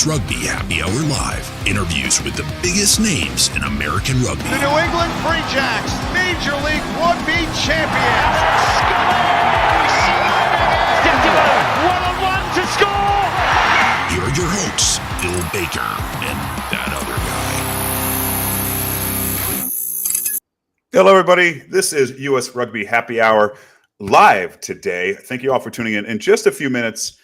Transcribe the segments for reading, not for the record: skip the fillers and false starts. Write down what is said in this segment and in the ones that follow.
US Rugby Happy Hour Live. Interviews with the biggest names in American rugby. The New England Free Jacks, Major League Rugby champions. One-on-one to score. Here are your hosts, Bill Baker and that other guy. Hello, everybody. This is US Rugby Happy Hour live today. Thank you all for tuning in. In just a few minutes,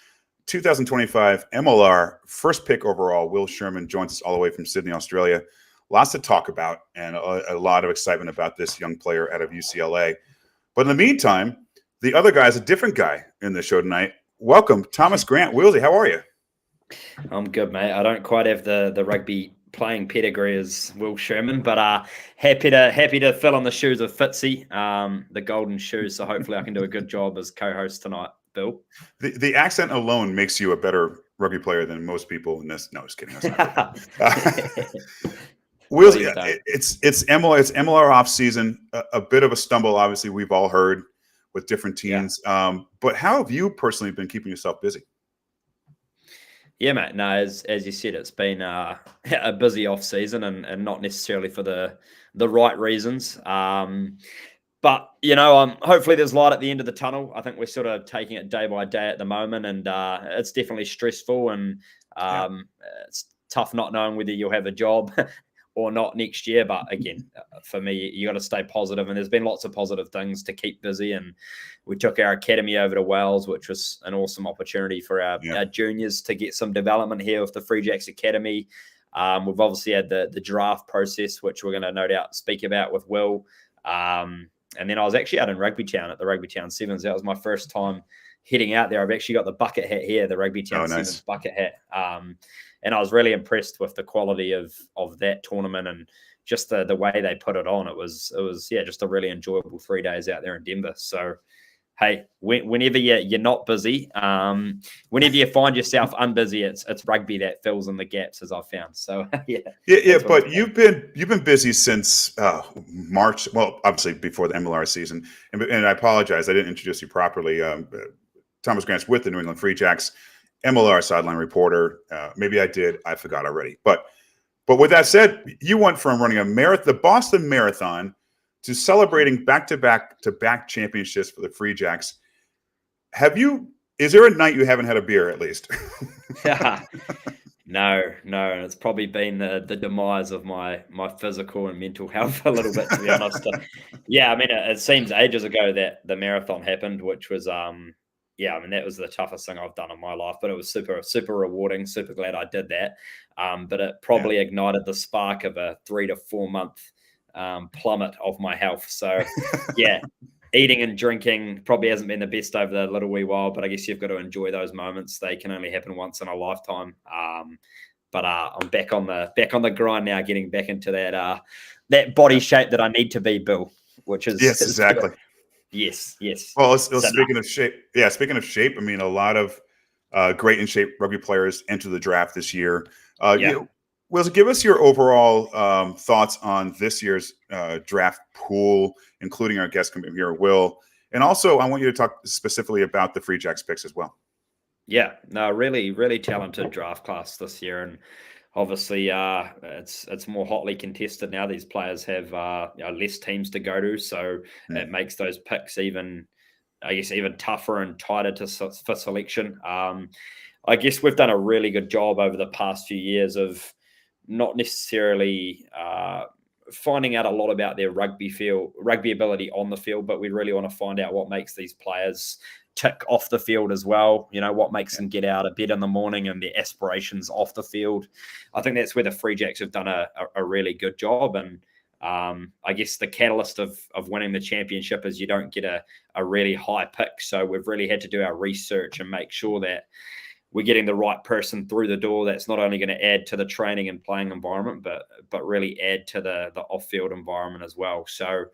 2025 MLR first pick overall, Will Sherman joins us all the way from Sydney, Australia. Lots to talk about and a lot of excitement about this young player out of UCLA. But in the meantime, the other guy is a different guy in the show tonight. Welcome, Thomas Grant. Willsy, how are you? I'm good, mate. I don't quite have the rugby playing pedigree as Will Sherman, but happy to fill on the shoes of Fitzy, the golden shoes. So hopefully I can do a good job as co-host tonight, Bill. The accent alone makes you a better rugby player than most people in this. No, just kidding. That's not Will, it's MLR off season. A bit of a stumble, obviously, we've all heard with different teams. Yeah. But how have you personally been keeping yourself busy? Yeah, mate. No, as you said, it's been a busy off season and not necessarily for the right reasons. But, you know, hopefully there's light at the end of the tunnel. I think we're sort of taking it day by day at the moment, and it's definitely stressful, and it's tough not knowing whether you'll have a job or not next year. But again, for me, you got to stay positive, and there's been lots of positive things to keep busy. And we took our academy over to Wales, which was an awesome opportunity for our juniors to get some development here with the Free Jacks Academy. We've obviously had the draft process, which we're going to no doubt speak about with Will. And then I was actually out in Rugby Town at the Rugby Town Sevens. That was my first time heading out there. I've actually got the bucket hat here, the Rugby Town Sevens bucket hat. And I was really impressed with the quality of that tournament and just the way they put it on. It was just a really enjoyable 3 days out there in Denver. So, hey, whenever you're not busy, whenever you find yourself unbusy, it's rugby that fills in the gaps, as I've found. So yeah. But you've been busy since March. Well, obviously before the MLR season. And I apologize, I didn't introduce you properly. Thomas Grant's with the New England Free Jacks, MLR sideline reporter. Maybe I did. I forgot already. But with that said, you went from running the Boston Marathon to celebrating back-to-back championships for the Free Jacks. Is there a night you haven't had a beer at least? No. And it's probably been the demise of my physical and mental health a little bit, to be honest. I mean, it seems ages ago that the marathon happened, which was, I mean, that was the toughest thing I've done in my life, but it was super, super rewarding. Super glad I did that. But it probably ignited the spark of a 3 to 4 month plummet of my health. So eating and drinking probably hasn't been the best over the little wee while, but I guess you've got to enjoy those moments. They can only happen once in a lifetime. But I'm back on the grind now, getting back into that body shape that I need to be, Bill, which is exactly. Yes. Well, speaking of shape, I mean, a lot of great in shape rugby players enter the draft this year. Will, give us your overall thoughts on this year's draft pool, including our guest coming here, Will. And also, I want you to talk specifically about the Free Jacks picks as well. Yeah, no, really, really talented draft class this year. And obviously, it's more hotly contested now. These players have less teams to go to. So it makes those picks even tougher and tighter for selection. I guess we've done a really good job over the past few years of not necessarily finding out a lot about their rugby ability on the field, but we really want to find out what makes these players tick off the field as well. You know, what makes them get out of bed in the morning and their aspirations off the field. I think that's where the Free Jacks have done a really good job. And I guess the catalyst of winning the championship is you don't get a really high pick. So we've really had to do our research and make sure that we're getting the right person through the door that's not only going to add to the training and playing environment, but really add to the off-field environment as well. So,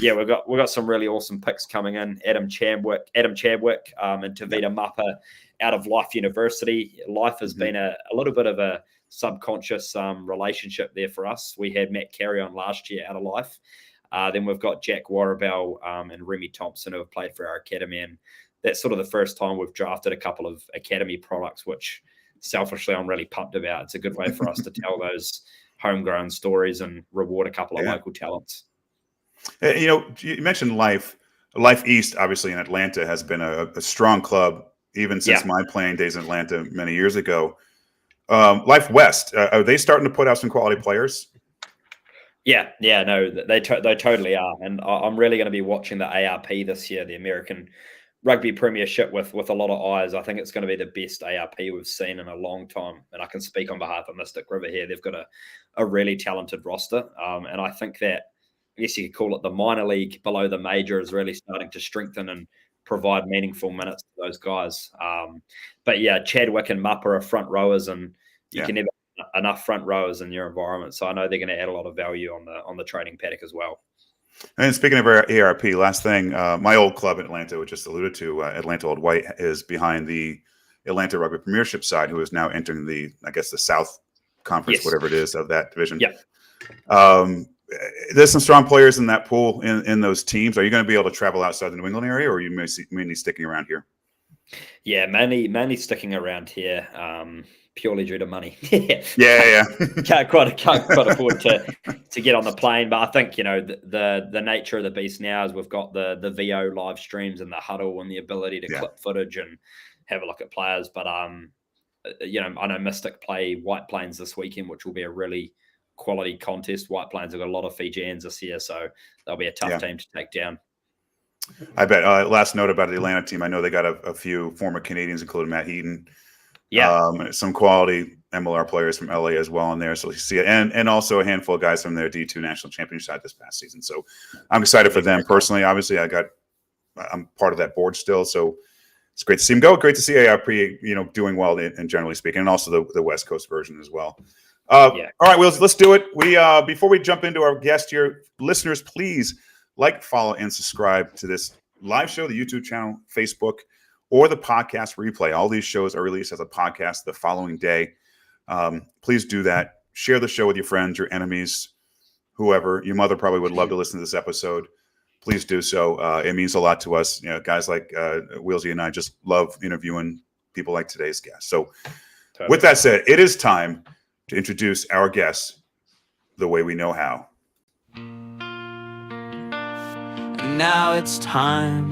we've got some really awesome picks coming in. Adam Chadwick, and Tavita Mappa out of Life University. Life has been a little bit of a subconscious relationship there for us. We had Matt Carey on last year out of Life. Then we've got Jack Warrabell and Remy Thompson who have played for our academy, and that's sort of the first time we've drafted a couple of academy products, which selfishly I'm really pumped about. It's a good way for us to tell those homegrown stories and reward a couple of local talents. You mentioned Life East, obviously in Atlanta, has been a strong club even since my playing days in Atlanta many years ago. Life West, are they starting to put out some quality players? Yeah, no, they totally are, and I'm really going to be watching the ARP this year, the American Rugby Premiership, with a lot of eyes. I think it's going to be the best ARP we've seen in a long time, and I can speak on behalf of Mystic River here. They've got a really talented roster, and I think that, I guess you could call it the minor league below the major, is really starting to strengthen and provide meaningful minutes to those guys. But yeah, Chadwick and Mupper are front rowers, and you can never enough front rowers in your environment. So I know they're going to add a lot of value on the training paddock as well. And speaking of ARP, last thing, my old club in Atlanta, which just alluded to, Atlanta Old White, is behind the Atlanta Rugby Premiership side, who is now entering the South Conference, whatever it is, of that division. Yeah. There's some strong players in that pool in those teams. Are you going to be able to travel outside the New England area, or are you mainly sticking around here? Yeah, mainly sticking around here, purely due to money. Yeah. can't quite afford to get on the plane, but I think the nature of the beast now is we've got the VO live streams and the huddle and the ability to clip footage and have a look at players. But I know Mystic play White Plains this weekend, which will be a really quality contest. White Plains have got a lot of Fijians this year, so they'll be a tough team to take down. I bet. Last note about the Atlanta team, I know they got a few former Canadians, including Matt Heaton. Some quality MLR players from LA as well in there. So you see it, and also a handful of guys from their D2 national championship side this past season. So I'm excited for them personally. Obviously, I'm part of that board still, so it's great to see them go. Great to see ARP, doing well and generally speaking, and also the West Coast version as well. All right, Wills, let's do it. We before we jump into our guest here, listeners, please like, follow, and subscribe to this live show, the YouTube channel, Facebook, or the podcast replay. All these shows are released as a podcast the following day. Please do that. Share the show with your friends, your enemies, whoever. Your mother probably would love to listen to this episode. Please do so. It means a lot to us. Guys like Wilsey and I just love interviewing people like today's guest. So with that said, it is time to introduce our guest the way we know how. And now it's time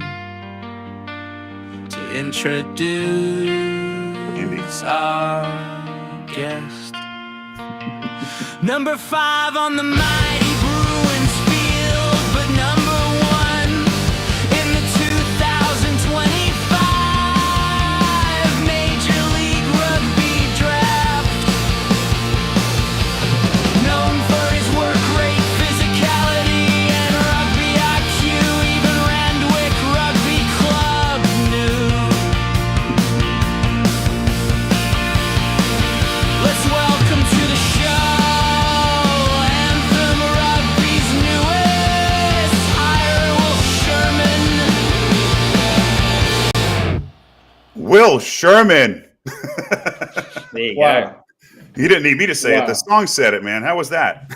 to introduce our guest. Number 5 on the mighty Bruins field, but number 1 in the 2025 Major League Rugby draft. Known for his work rate, physicality, and rugby IQ, even Randwick Rugby Club knew. Let's welcome to the show Anthem Rugby's newest hire, Will Sherman. There you Wow. You didn't need me to say it. The song said it, man. How was that?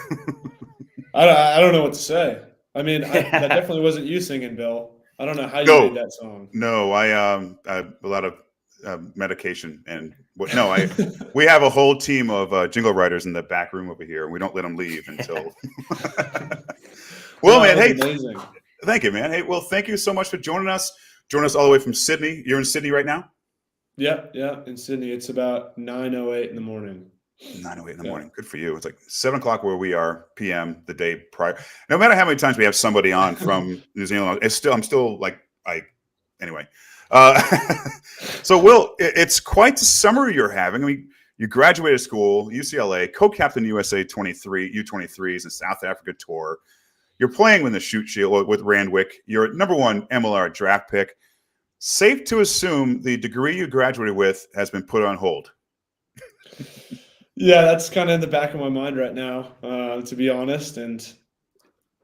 I don't know what to say. I mean, that definitely wasn't you singing, Bill. I don't know how you made that song. No, I a lot of medication and we have a whole team of jingle writers in the back room over here, and we don't let them leave until. Well, man, hey, amazing. Thank you, man. Hey, well, thank you so much for joining us. Join us all the way from Sydney. You're in Sydney right now? Yeah, in Sydney. It's about 9:08 in the morning. 9:08 in the morning. Good for you. It's like 7 o'clock where we are, PM, the day prior. No matter how many times we have somebody on from New Zealand, I'm still anyway. So, Will, it's quite the summer you're having. I mean, you graduated school, UCLA, co-captain USA U23s and South Africa tour. You're playing with the Shoot Shield with Randwick. You're number 1 MLR draft pick. Safe to assume the degree you graduated with has been put on hold. Yeah, that's kind of in the back of my mind right now, to be honest. And,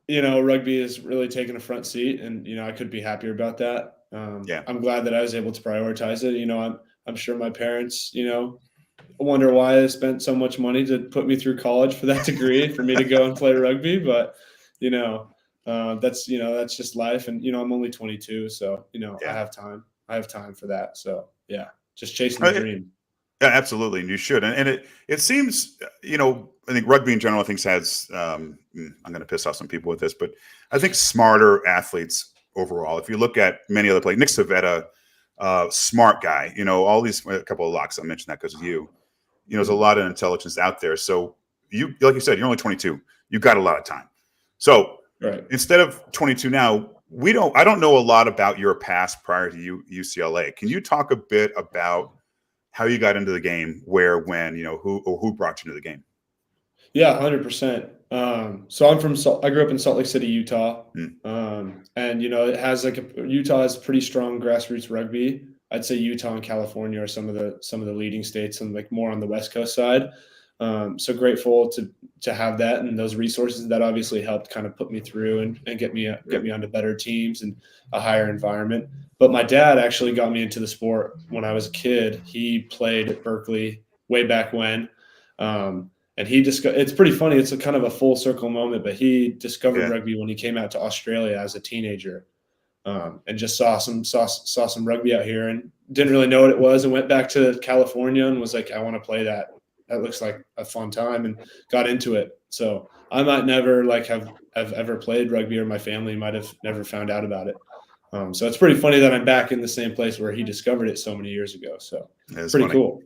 rugby is really taking a front seat, and, I could be happier about that. I'm glad that I was able to prioritize it. I'm sure my parents, wonder why I spent so much money to put me through college for that degree, for me to go and play rugby. But, that's just life. And, I'm only 22, so, I have time. I have time for that. So, yeah, just chasing the dream. Yeah, absolutely, and you should. And it seems, I think rugby in general, I think has. I'm going to piss off some people with this, but I think smarter athletes overall. If you look at many other players, Nick Savetta, smart guy. All these a couple of locks. I mentioned that because of you. There's a lot of intelligence out there. So you, like you said, you're only 22. You've got a lot of time. So right. Instead of 22 now, I don't know a lot about your past prior to UCLA. Can you talk a bit about how you got into the game, where, when, who brought you to the game? Yeah, 100%. So I grew up in Salt Lake City, Utah. And, Utah has pretty strong grassroots rugby. I'd say Utah and California are some of the leading states, and like more on the West Coast side. So grateful to have that and those resources. That obviously helped kind of put me through and get me onto better teams and a higher environment. But my dad actually got me into the sport when I was a kid. He played at Berkeley way back when. And it's pretty funny. It's a kind of a full circle moment, but he discovered rugby when he came out to Australia as a teenager, and just saw some rugby out here and didn't really know what it was, and went back to California and was like, I want to play that. That looks like a fun time, and got into it. So I might never have ever played rugby, or my family might have never found out about it. So it's pretty funny that I'm back in the same place where he discovered it so many years ago. So it's pretty cool.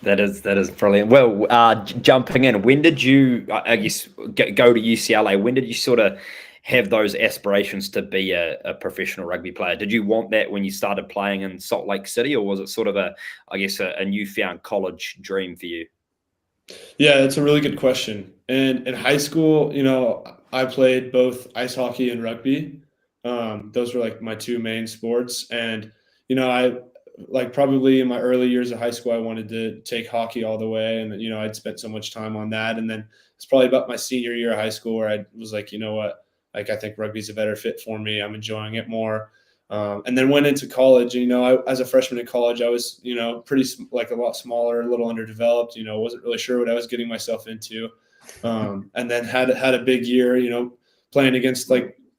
That is brilliant. Well, jumping in, when did you, I guess, go to UCLA? When did you sort of have those aspirations to be a professional rugby player? Did you want that when you started playing in Salt Lake City, or was it sort of a newfound college dream for you? Yeah, that's a really good question. And in high school, I played both ice hockey and rugby. Those were like my two main sports. And, I probably in my early years of high school, I wanted to take hockey all the way. And, I'd spent so much time on that. And then it's probably about my senior year of high school where I was like, you know what, I think rugby's a better fit for me. I'm enjoying it more. And then went into college. And, as a freshman in college, I was, pretty a lot smaller, a little underdeveloped, wasn't really sure what I was getting myself into. And then had a big year, playing against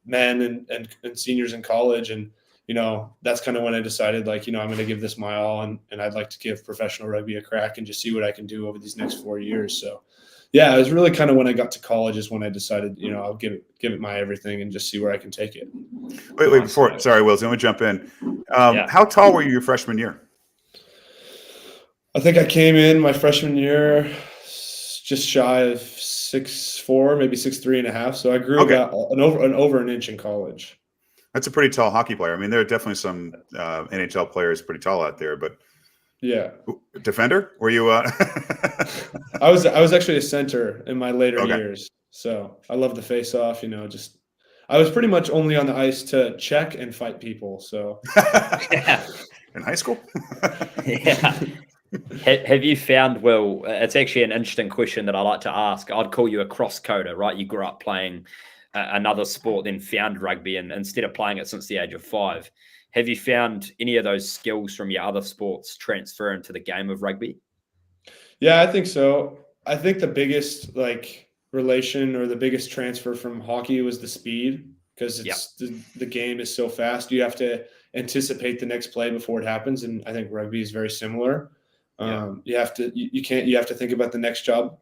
men and seniors in college. And, that's kind of when I decided I'm going to give this my all, and I'd like to give professional rugby a crack and just see what I can do over these next 4 years. So, yeah, it was really kind of when I got to college is when I decided, I'll give it my everything and just see where I can take it. Wait, sorry, Wills, let me jump in. How tall were you your freshman year? I think I came in my freshman year just shy of 6'4", maybe 6'3.5". So I grew about over an inch in college. That's a pretty tall hockey player. I mean, there are definitely some NHL players pretty tall out there, but yeah. Defender? Were you? I was actually a center in my later years. So I love the face off, I was pretty much only on the ice to check and fight people. So in high school? Yeah. Have you found, well, it's actually an interesting question that I like to ask. I'd call you a cross-coder, right? You grew up playing another sport, then found rugby, and instead of playing it since the age of 5. Have you found any of those skills from your other sports transfer into the game of rugby? Yeah, I think so. I think the biggest relation or the biggest transfer from hockey was the speed, because the game is so fast. You have to anticipate the next play before it happens, and I think rugby is very similar. You have to think about the next job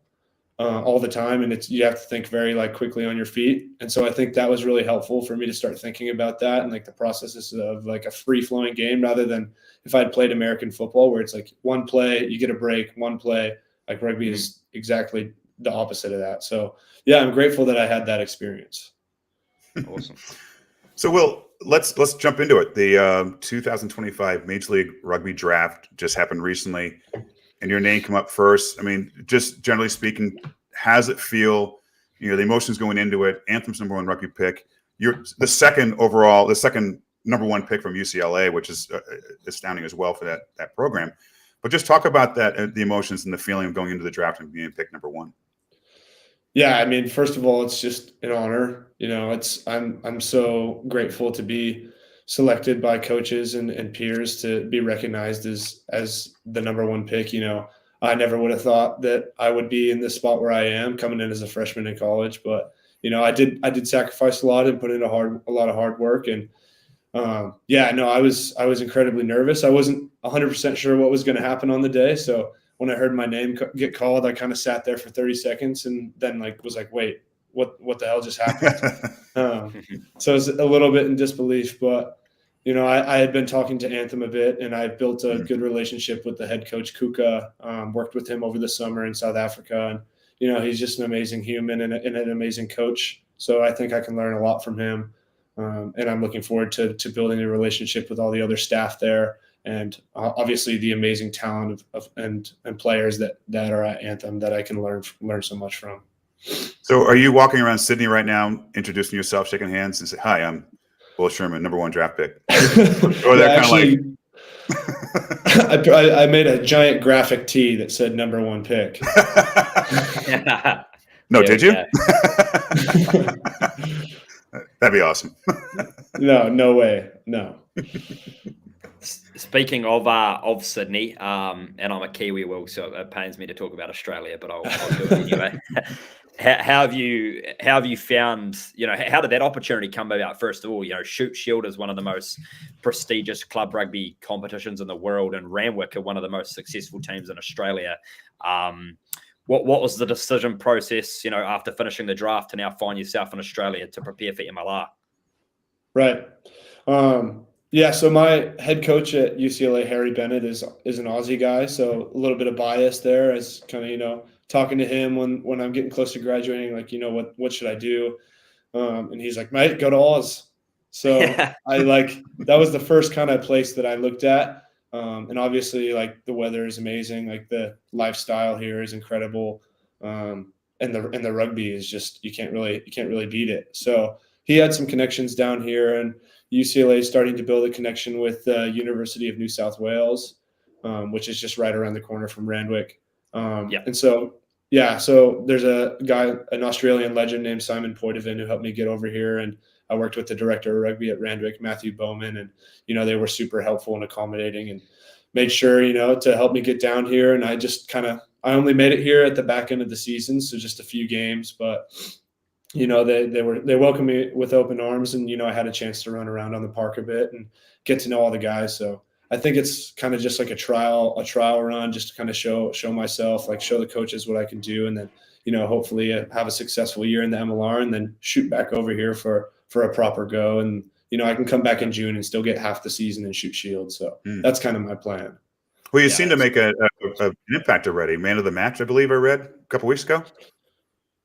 all the time, and you have to think very quickly on your feet. And so I think that was really helpful for me to start thinking about that and the processes of a free flowing game, rather than if I'd played American football where it's one play, you get a break, one play. Rugby is exactly the opposite of that. So yeah, I'm grateful that I had that experience. Awesome. So Will, let's jump into it. The 2025 Major League Rugby draft just happened recently, and your name came up first. I mean, just generally speaking, how does it feel? The emotions going into it. Anthem's #1 rugby pick. You're the second number 1 pick from UCLA, which is astounding as well for that program. But just talk about that, the emotions and the feeling of going into the draft and being picked number 1. Yeah, I mean, first of all, it's just an honor. I'm so grateful to be selected by coaches and peers to be recognized as the number 1 pick. I never would have thought that I would be in this spot where I am coming in as a freshman in college, but I did sacrifice a lot and put in a lot of hard work, and yeah, no, I was incredibly nervous. I wasn't 100% sure what was going to happen on the day. So when I heard my name get called, I kind of sat there for 30 seconds and then was like, wait, what the hell just happened? So I was a little bit in disbelief, but I had been talking to Anthem a bit, and I built a good relationship with the head coach Kuka. Worked with him over the summer in South Africa, and he's just an amazing human and an amazing coach. So I think I can learn a lot from him, and I'm looking forward to building a relationship with all the other staff there, and obviously the amazing talent and players that are at Anthem that I can learn so much from. So are you walking around Sydney right now, introducing yourself, shaking hands, and say, "Hi, I'm Will Sherman, #1 draft pick"? Or that actually, I made a giant graphic tee that said #1 pick. No, did you? That'd be awesome. No way. No. Speaking of Sydney, and I'm a Kiwi, Will, so it pains me to talk about Australia, but I'll do it anyway. How have you found, how did that opportunity come about? First of all, Shoot Shield is one of the most prestigious club rugby competitions in the world, and Randwick are one of the most successful teams in Australia. What was the decision process, after finishing the draft to now find yourself in Australia to prepare for MLR? Right. Yeah, so my head coach at UCLA, Harry Bennett, is an Aussie guy, so a little bit of bias there as kind of, talking to him when I'm getting close to graduating, like, what should I do? And he's like, mate, go to Oz. So that was the first kind of place that I looked at. And obviously, like, the weather is amazing. Like, the lifestyle here is incredible. And the rugby is just, you can't really beat it. So he had some connections down here, and UCLA is starting to build a connection with the University of New South Wales, which is just right around the corner from Randwick. And so there's an Australian legend named Simon Poitevin who helped me get over here. And I worked with the director of rugby at Randwick, Matthew Bowman, and, they were super helpful and accommodating and made sure, to help me get down here. And I just I only made it here at the back end of the season, so just a few games, but they welcomed me with open arms, and, I had a chance to run around on the park a bit and get to know all the guys. So I think it's kind of just like a trial run, just to kind of show myself, like, show the coaches what I can do. And then, hopefully have a successful year in the MLR and then shoot back over here for a proper go. And, I can come back in June and still get half the season and Shoot Shield. So that's kind of my plan. Well, you seem to make an impact already. Man of the match, I believe I read a couple weeks ago.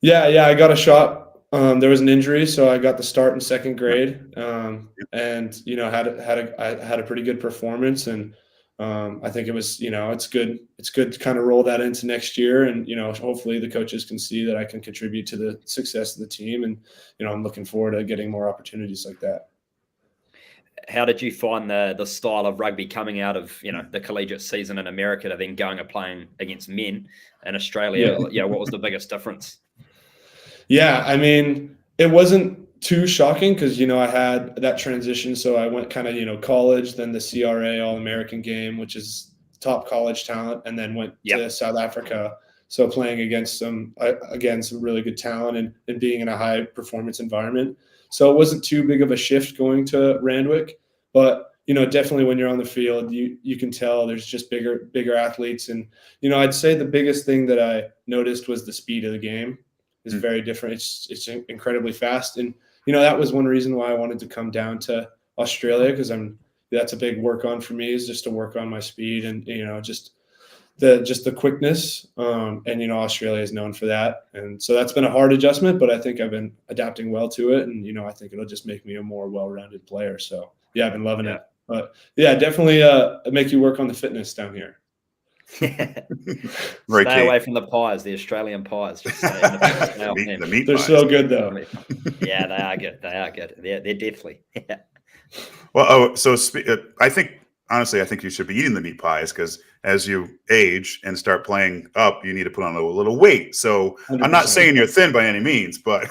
Yeah, I got a shot. There was an injury, so I got the start in second grade, and I had a pretty good performance, and I think it was, it's good to kind of roll that into next year, and hopefully the coaches can see that I can contribute to the success of the team, and I'm looking forward to getting more opportunities like that. How did you find the style of rugby coming out of the collegiate season in America to then going and playing against men in Australia? What was the biggest difference? Yeah, I mean, it wasn't too shocking because, I had that transition. So I went kind of, college, then the CRA All-American game, which is top college talent, and then went to South Africa. So playing against some really good talent and being in a high performance environment. So it wasn't too big of a shift going to Randwick, but definitely when you're on the field, you can tell there's just bigger athletes. And, I'd say the biggest thing that I noticed was the speed of the game is very different. It's incredibly fast. And, that was one reason why I wanted to come down to Australia, because that's a big work on for me, is just to work on my speed and, just the quickness. And, Australia is known for that. And so that's been a hard adjustment, but I think I've been adapting well to it. And, I think it'll just make me a more well-rounded player. So yeah, I've been loving it. But yeah, definitely make you work on the fitness down here. Stay away from the pies, the Australian pies. Just the meat They're pies. so good, though. Yeah, they are good. They are good. They're definitely. Yeah. Well, I think you should be eating the meat pies, because as you age and start playing up, you need to put on a little weight. So 100%. I'm not saying you're thin by any means, but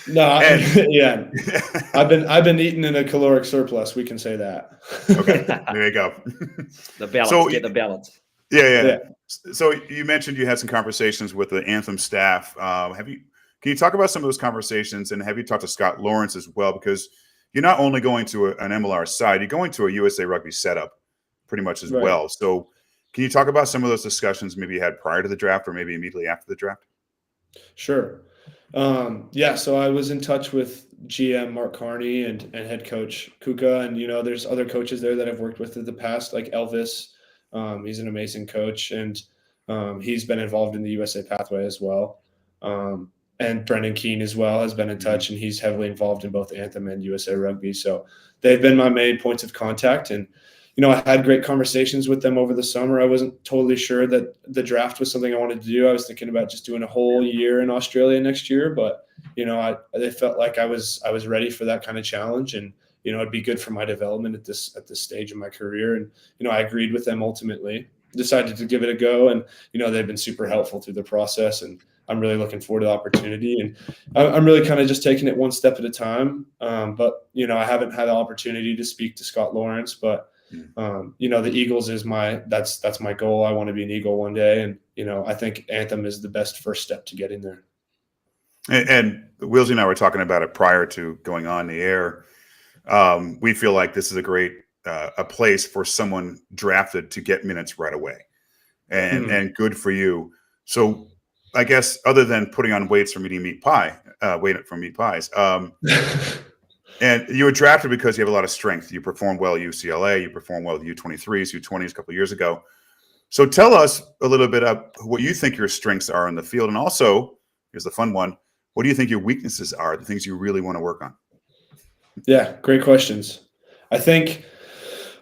no, I've been eating in a caloric surplus. We can say that. Okay, there you go. The balance. Get the balance. Yeah. So you mentioned you had some conversations with the Anthem staff. Can you talk about some of those conversations, and have you talked to Scott Lawrence as well? Because you're not only going to an MLR side, you're going to a USA Rugby setup pretty much as well. So can you talk about some of those discussions maybe you had prior to the draft or maybe immediately after the draft? Sure. So I was in touch with GM Mark Carney and head coach Kuka, and there's other coaches there that I've worked with in the past, like Elvis. He's an amazing coach, and he's been involved in the USA Pathway as well. And Brendan Keane as well has been in touch, and he's heavily involved in both Anthem and USA Rugby. So they've been my main points of contact, and I had great conversations with them over the summer. I wasn't totally sure that the draft was something I wanted to do. I was thinking about just doing a whole year in Australia next year, but they felt like I was ready for that kind of challenge, and it'd be good for my development at this stage of my career. And I agreed with them ultimately, decided to give it a go, and they've been super helpful through the process, and I'm really looking forward to the opportunity. And I'm really kind of just taking it one step at a time. But I haven't had the opportunity to speak to Scott Lawrence, but the Eagles is that's my goal. I want to be an Eagle one day. And, I think Anthem is the best first step to getting there. And Wilsey and I were talking about it prior to going on the air. We feel like this is a great a place for someone drafted to get minutes right away, and good for you. So I guess other than putting on weights from eating meat pies, and you were drafted because you have a lot of strength. You performed well at UCLA. You performed well at U23s, U20s a couple of years ago. So tell us a little bit about what you think your strengths are in the field. And also, here's the fun one, what do you think your weaknesses are, the things you really want to work on? Yeah, great questions. I think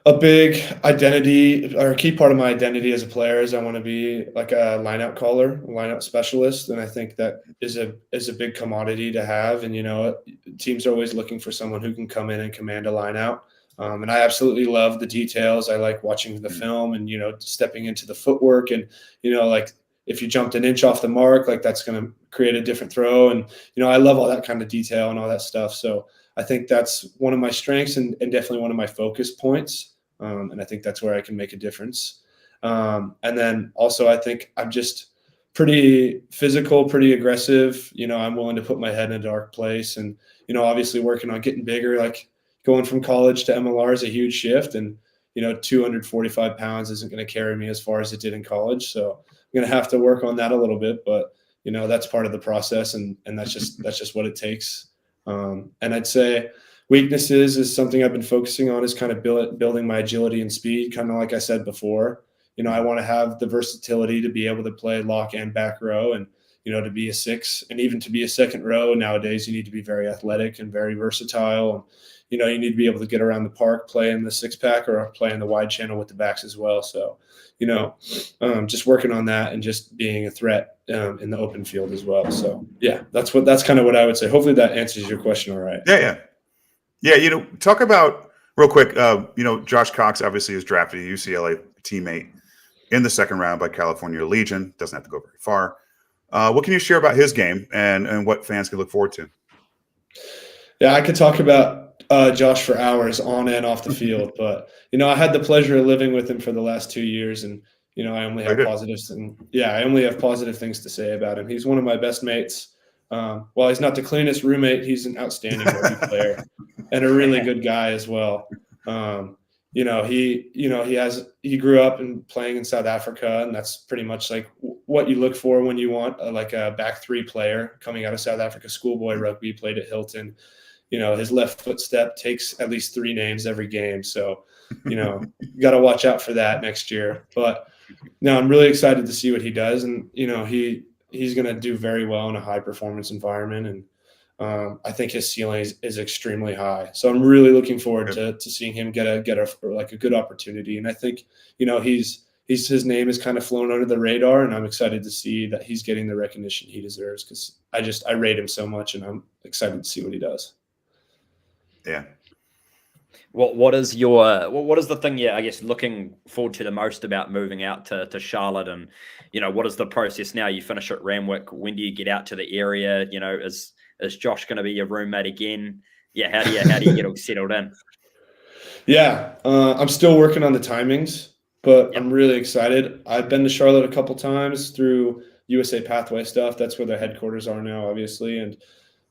a big identity or a key part of my identity as a player is I want to be like a lineout caller, a lineout specialist. And I think that is a big commodity to have. And, teams are always looking for someone who can come in and command a lineout. And I absolutely love the details. I like watching the film and, stepping into the footwork and, like if you jumped an inch off the mark, like that's going to create a different throw. And, I love all that kind of detail and all that stuff. So I think that's one of my strengths and definitely one of my focus points. And I think that's where I can make a difference. And then also I think I'm just pretty physical, pretty aggressive. I'm willing to put my head in a dark place and, obviously working on getting bigger, like going from college to MLR is a huge shift. And, 245 pounds isn't going to carry me as far as it did in college. So I'm going to have to work on that a little bit, but, that's part of the process. And that's just what it takes. And I'd say weaknesses is something I've been focusing on is kind of building my agility and speed, kind of like I said before. I want to have the versatility to be able to play lock and back row and, to be a 6 and even to be a second row. Nowadays, you need to be very athletic and very versatile. And, you need to be able to get around the park, play in the 6-pack or play in the wide channel with the backs as well. So, just working on that and just being a threat in the open field as well. So, yeah, that's kind of what I would say. Hopefully that answers your question all right. Yeah. Talk about real quick, Josh Cox obviously is drafted a UCLA teammate in the second round by California Legion. Doesn't have to go very far. What can you share about his game and what fans can look forward to? Yeah, I could talk about Josh for hours on and off the field, but, I had the pleasure of living with him for the last 2 years and, I only have positive things to say about him. He's one of my best mates. While he's not the cleanest roommate, he's an outstanding rugby player and a really good guy as well. He grew up and playing in South Africa, and that's pretty much like what you look for when you want like a back 3 player coming out of South Africa. Schoolboy rugby, played at Hilton. His left footstep takes at least 3 names every game. So, you got to watch out for that next year. But no, I'm really excited to see what he does. And, he's going to do very well in a high performance environment. And I think his ceiling is extremely high. So I'm really looking forward to seeing him get a good opportunity. And I think, his name is kind of flown under the radar, and I'm excited to see that he's getting the recognition he deserves because I rate him so much, and I'm excited to see what he does. Yeah. What is the thing I guess looking forward to the most about moving out to Charlotte, and what is the process now? You finish at Randwick. When do you get out to the area? Is Josh going to be your roommate again? Yeah, how do you get all settled in? Yeah, I'm still working on the timings, but I'm really excited. I've been to Charlotte a couple times through USA Pathway stuff. That's where their headquarters are now, obviously, and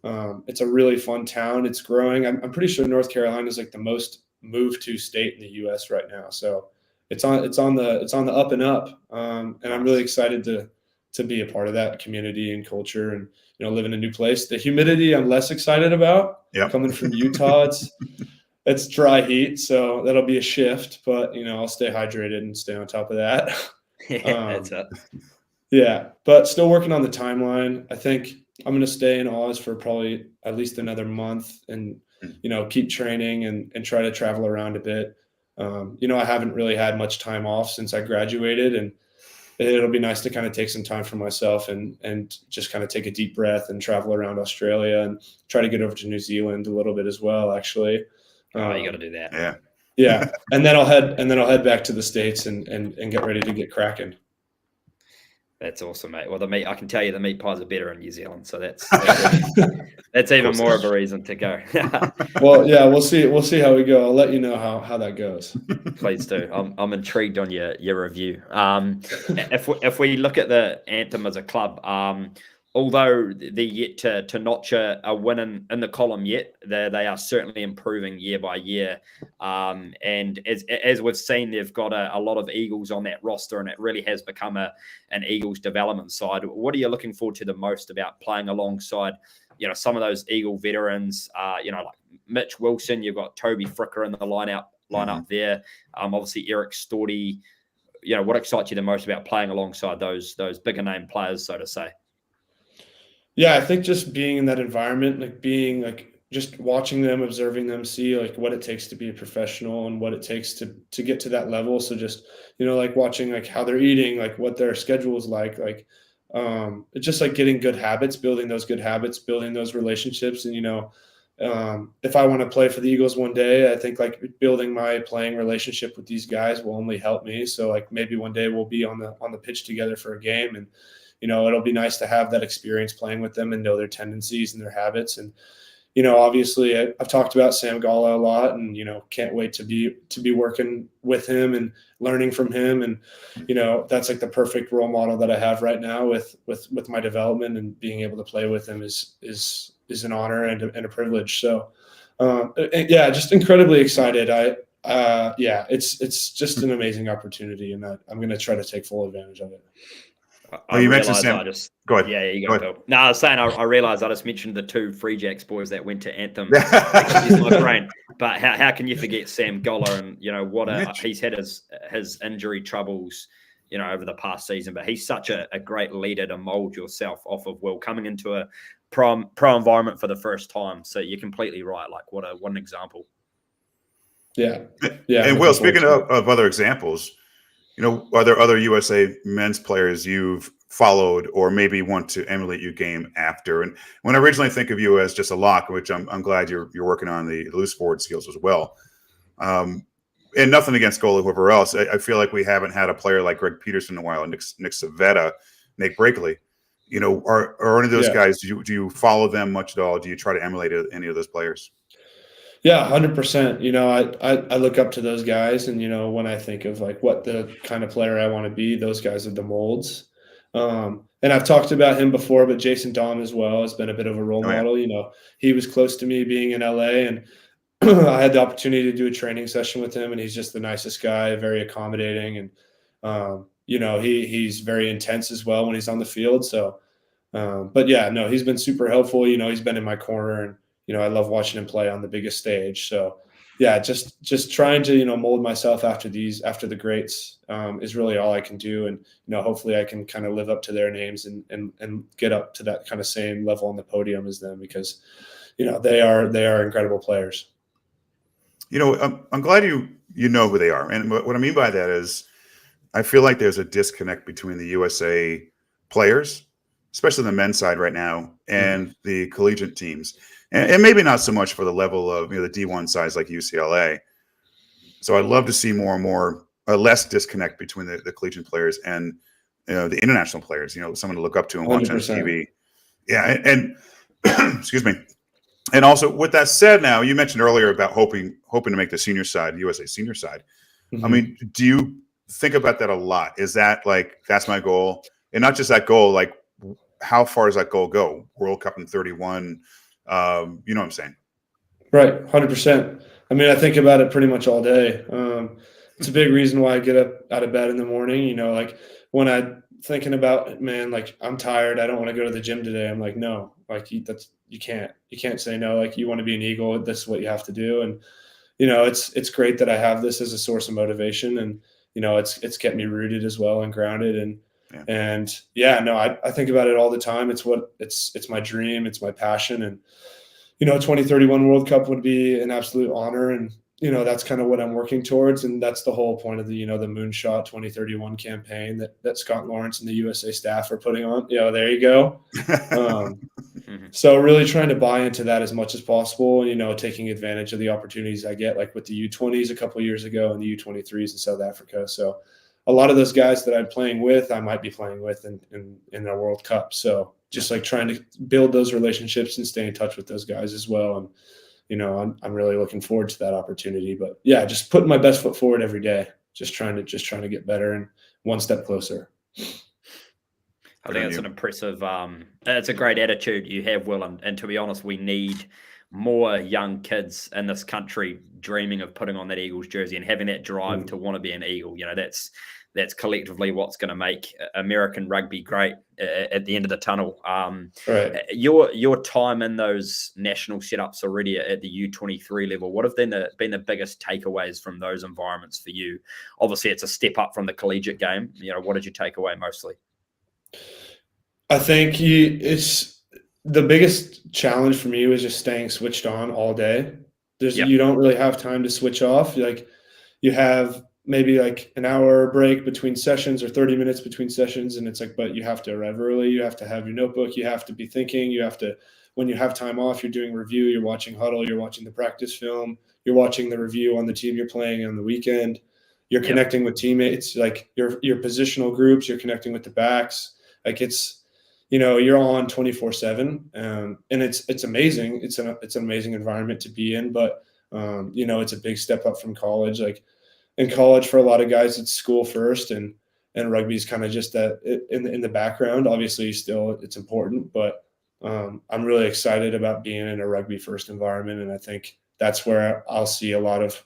It's a really fun town. It's growing. I'm pretty sure North Carolina is like the most moved to state in the U.S. right now. So it's on the up and up. And I'm really excited to be a part of that community and culture, and live in a new place. The humidity I'm less excited about. Yep. Coming from Utah, it's dry heat, so that'll be a shift. But I'll stay hydrated and stay on top of that. That's it. Yeah, but still working on the timeline. I think I'm going to stay in Oz for probably at least another month, and keep training and try to travel around a bit. I haven't really had much time off since I graduated, and it'll be nice to kind of take some time for myself and just kind of take a deep breath and travel around Australia and try to get over to New Zealand a little bit as well, actually. You got to do that. Yeah. Yeah. And then I'll head back to the States and get ready to get cracking. That's awesome, mate. Well, I can tell you the meat pies are better in New Zealand, so that's even more of a reason to go. Well, yeah, we'll see how we go. I'll let you know how that goes. Please do. I'm intrigued on your review. If we look at the Anthem as a club, although they're yet to notch a win in the column yet, they are certainly improving year by year. And as we've seen, they've got a lot of Eagles on that roster, and it really has become an Eagles development side. What are you looking forward to the most about playing alongside, some of those Eagle veterans, like Mitch Wilson? You've got Toby Fricker in the lineup there. Obviously Eric Storty. What excites you the most about playing alongside those bigger name players, so to say? Yeah, I think just being in that environment, just watching them, observing them, see what it takes to be a professional and what it takes to get to that level. So just, watching how they're eating, what their schedule is like, it's just getting good habits, building those good habits, building those relationships. And, if I want to play for the Eagles one day, I think building my playing relationship with these guys will only help me. So maybe one day we'll be on the pitch together for a game, and it'll be nice to have that experience playing with them and know their tendencies and their habits. And, obviously I've talked about Sam Gala a lot, and, can't wait to be working with him and learning from him. And, that's the perfect role model that I have right now with my development, and being able to play with him is an honor and a privilege. So, yeah, just incredibly excited. It's just an amazing opportunity, and I'm going to try to take full advantage of it. You mentioned Sam. Go ahead. Yeah, you go, Bill. No, I was saying I realized I just mentioned the two Free Jacks boys that went to Anthem. My brain. But how can you forget Sam Goller, and he's had his injury troubles, over the past season, but he's such a great leader to mold yourself off of. Will, coming into a pro environment for the first time. So you're completely right. What an example. Yeah. And Will, speaking of other examples, are there other USA men's players you've followed or maybe want to emulate your game after? And when I originally think of you as just a lock, which I'm glad you're working on the loose forward skills as well. And nothing against goal or whoever else. I feel like we haven't had a player like Greg Peterson in a while, Nick Savetta, Nate Brakeley. Are any of those guys, do you follow them much at all? Do you try to emulate any of those players? Yeah, 100%. I look up to those guys, and when I think of what the kind of player I want to be, those guys are the molds. And I've talked about him before, but Jason Dahm as well has been a bit of a role model. He was close to me being in LA, and I had the opportunity to do a training session with him, and he's just the nicest guy, very accommodating, and he's very intense as well when he's on the field. So, but yeah, no, he's been super helpful. He's been in my corner, and I love watching him play on the biggest stage. So yeah, just trying to, mold myself after the greats is really all I can do. And, hopefully I can kind of live up to their names and get up to that kind of same level on the podium as them, because, they are incredible players. I'm glad you know who they are. And what I mean by that is I feel like there's a disconnect between the USA players, especially the men's side right now, and the collegiate teams. And maybe not so much for the level of the D1 size like UCLA. So I'd love to see more and more less disconnect between the collegiate players and the international players. Someone to look up to and watch 100%. On TV. Yeah, and excuse me. And also, with that said, now you mentioned earlier about hoping to make the senior side, USA senior side. Mm-hmm. I mean, do you think about that a lot? Is that that's my goal, and not just that goal? How far does that goal go? World Cup in 31. You know what I'm saying? Right, 100%. I mean, I think about it pretty much all day. It's a big reason why I get up out of bed in the morning. You know, like when I'm thinking about, man, like I'm tired, I don't want to go to the gym today. I'm like, no, like you can't say no. Like you want to be an Eagle, this is what you have to do. And you know, it's great that I have this as a source of motivation, and you know, it's kept me rooted as well and grounded. And I think about it all the time. It's my dream, it's my passion, and you know, 2031 World Cup would be an absolute honor. And, you know, that's kind of what I'm working towards. And that's the whole point of the, you know, the Moonshot 2031 campaign that Scott Lawrence and the USA staff are putting on. You know, there you go. So really trying to buy into that as much as possible, you know, taking advantage of the opportunities I get, like with the U20s a couple of years ago and the U23s in South Africa. So a lot of those guys that I'm playing with, I might be playing with in the World Cup. So just like trying to build those relationships and stay in touch with those guys as well. And, you know, I'm really looking forward to that opportunity. But yeah, just putting my best foot forward every day, just trying to get better and one step closer. I think it's an impressive, it's a great attitude you have, Will. And to be honest, we need more young kids in this country dreaming of putting on that Eagles jersey and having that drive to want to be an Eagle. You know, that's collectively what's going to make American rugby great at the end of the tunnel. Right. Your time in those national setups already at the U23 level, what have been the biggest takeaways from those environments for you? Obviously, it's a step up from the collegiate game. You know, what did you take away mostly? I think it's the biggest challenge for me was just staying switched on all day. You don't really have time to switch off. Like you have maybe like an hour break between sessions or 30 minutes between sessions. And it's like, but you have to arrive early. You have to have your notebook. You have to be thinking. You have to, when you have time off, you're doing review, you're watching huddle, you're watching the practice film, you're watching the review on the team you're playing on the weekend. You're connecting with teammates, like your positional groups, you're connecting with the backs. Like it's, you know, you're on 24/7, and it's amazing. It's an amazing environment to be in, but you know, it's a big step up from college. Like in college, for a lot of guys, it's school first, and rugby is kind of just that in the background. Obviously, still it's important, but I'm really excited about being in a rugby first environment, and I think that's where I'll see a lot of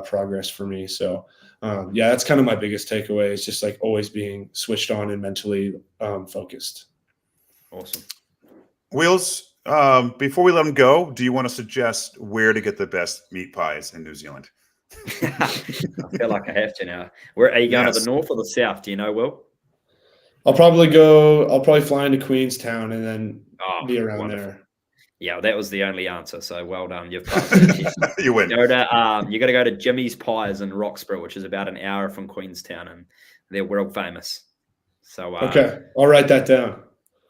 progress for me. So. That's kind of my biggest takeaway is just like always being switched on and mentally focused. Awesome. Wheels, before we let them go, do you want to suggest where to get the best meat pies in New Zealand? I feel like I have to now. Are you going to the north or the south? Do you know, Will? I'll probably fly into Queenstown and then be around wonderful. There. Yeah, that was the only answer. So well done. You've passed the test. You win. You got to go to Jimmy's Pies in Roxburgh, which is about an hour from Queenstown, and they're world famous. So okay, I'll write that down.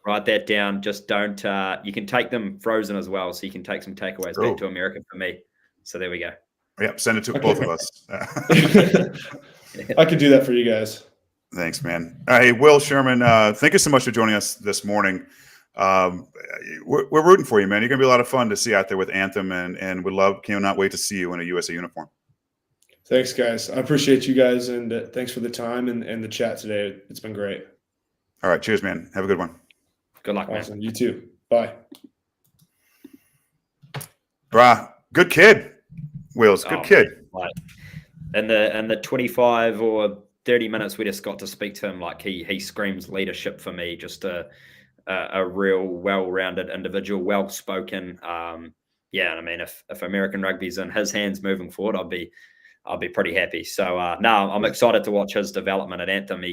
Write that down. Just don't. You can take them frozen as well, so you can take some takeaways back to America for me. So there we go. Yep, send it to both of us. I could do that for you guys. Thanks, man. Hey, Will Sherman, thank you so much for joining us this morning. We're rooting for you, man. You're gonna be a lot of fun to see out there with Anthem, and cannot wait to see you in a USA uniform. Thanks, guys. I appreciate you guys, and thanks for the time and the chat today. It's been great. All right, cheers, man. Have a good one. Good luck, awesome. Man. You too. Bye. Brah, good kid, Wills. Good kid. Right. And the 25 or 30 minutes we just got to speak to him, like he screams leadership for me. Just a real well-rounded individual, well-spoken. And I mean, if American rugby's in his hands moving forward, I'll be pretty happy. So I'm excited to watch his development at Anthem.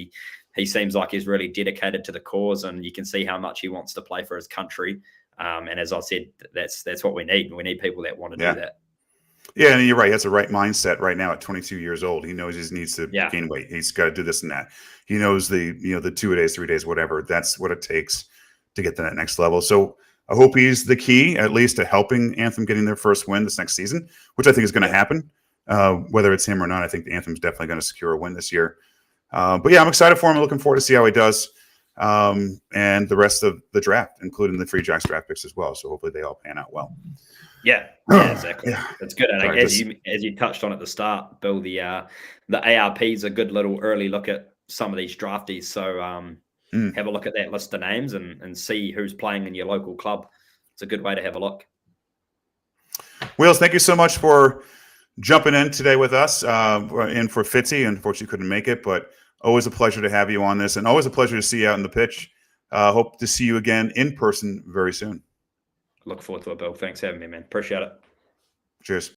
He seems like he's really dedicated to the cause, and you can see how much he wants to play for his country. And as I said, that's what we need. We need people that want to do that. Yeah, and you're right. He has the right mindset right now at 22 years old. He knows he needs to gain weight. He's got to do this and that. He knows the 2 days, 3 days, whatever. That's what it takes to get to that next level. So I hope he's the key, at least, to helping Anthem getting their first win this next season, which I think is going to happen. Whether it's him or not, I think the Anthem's definitely going to secure a win this year. But yeah, I'm excited for him. I'm looking forward to see how he does. And the rest of the draft, including the Free Jacks draft picks as well. So hopefully they all pan out well. Yeah, exactly. It's good. And as you touched on at the start, Bill, the ARP is a good little early look at some of these draftees. So have a look at that list of names and see who's playing in your local club. It's a good way to have a look. Wheels, thank you so much for jumping in today with us, in for Fitzy. Unfortunately, couldn't make it, but always a pleasure to have you on this, and always a pleasure to see you out in the pitch. Hope to see you again in person very soon. Look forward to it, Bill. Thanks for having me, man. Appreciate it. Cheers.